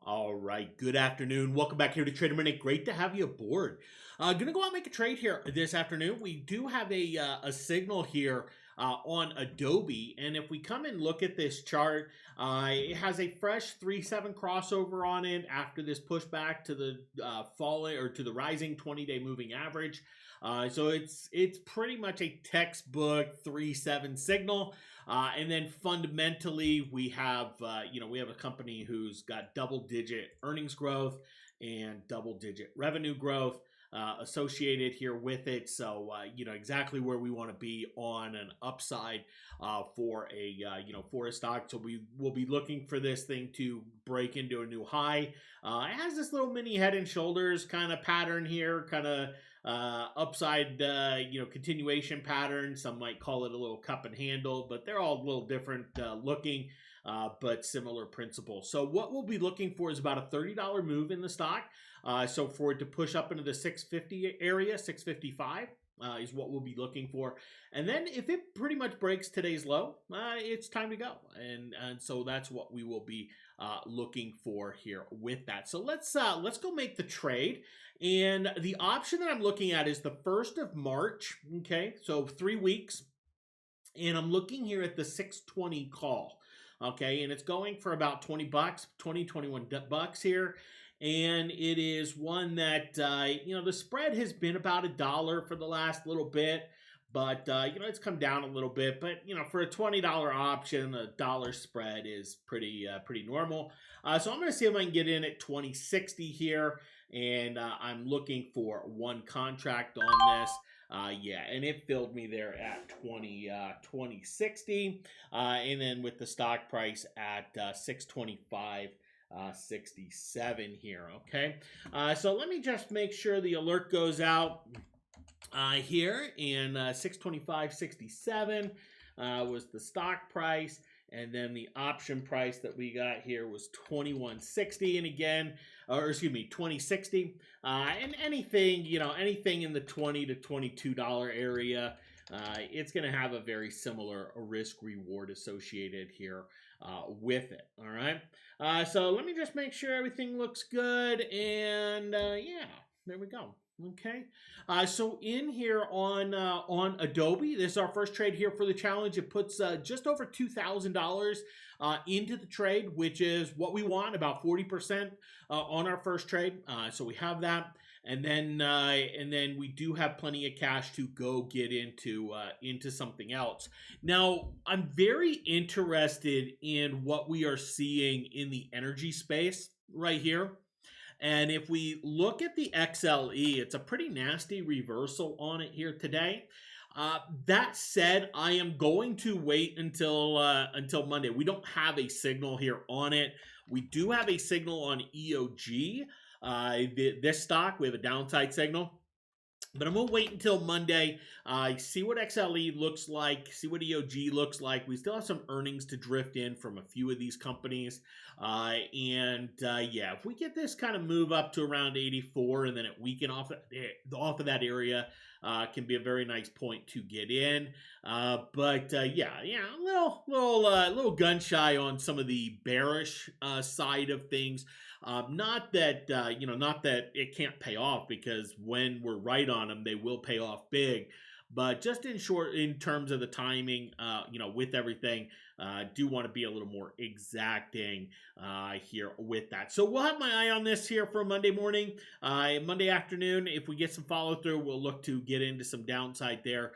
All right. Good afternoon. Welcome back here to Trader Minute. Great to have you aboard. Gonna go out and make a trade here this afternoon. We do have a signal here on Adobe, and if we come and look at this chart, it has a fresh 3-7 crossover on it after this pushback to the falling or to the rising 20-day moving average. So it's pretty much a textbook 3-7 signal. And then fundamentally, we have we have a company who's got double-digit earnings growth and double-digit revenue growth associated here with it. So exactly where we want to be on an upside for a stock. So we will be looking for this thing to break into a new high. It has this little mini head and shoulders kind of pattern here, kind of upside continuation pattern. Some might call it a little cup and handle, but they're all a little different looking, but similar principle. So what we'll be looking for is about a $30 move in the stock. So for it to push up into the 650 area, 655 is what we'll be looking for. And then if it pretty much breaks today's low, it's time to go. And so that's what we will be looking for here with that. So let's go make the trade. And the option that I'm looking at is the 1st of March. Okay, so 3 weeks. And I'm looking here at the 620 call. Okay, and it's going for about 20 bucks, 21 bucks here. And it is one that, the spread has been about $1 for the last little bit. But, it's come down a little bit. But, for a $20 option, a dollar spread is pretty normal. So I'm going to see if I can get in at 2060 here. And I'm looking for one contract on this. And it filled me there at 2060. And then with the stock price at 625. 67 here. Okay, so let me just make sure the alert goes out here. And 625.67 was the stock price, and then the option price that we got here was 2160. And again, or excuse me, 2060. And anything in the $20 to $22 area, it's going to have a very similar risk reward associated here with it. All right. So let me just make sure everything looks good. And there we go. Okay. So in here on Adobe, this is our first trade here for the challenge. It puts just over $2,000 into the trade, which is what we want, about 40% on our first trade. So we have that. And then we do have plenty of cash to go get into something else. Now, I'm very interested in what we are seeing in the energy space right here. And if we look at the XLE, it's a pretty nasty reversal on it here today. That said, I am going to wait until Monday. We don't have a signal here on it. We do have a signal on EOG. This stock, we have a downside signal. But I'm going to wait until Monday, see what XLE looks like, see what EOG looks like. We still have some earnings to drift in from a few of these companies. If we get this kind of move up to around 84 and then it weaken off of that area, can be a very nice point to get in. A little gun shy on some of the bearish side of things. Not that it can't pay off, because when we're right on them, they will pay off big. But just in terms of the timing, with everything, do want to be a little more exacting here with that. So we'll have my eye on this here for Monday morning, Monday afternoon. If we get some follow through, we'll look to get into some downside there.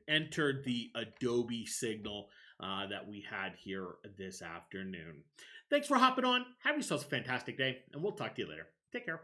Entered the Adobe signal that we had here this afternoon. Thanks for hopping on. Have yourselves a fantastic day, and we'll talk to you later. Take care.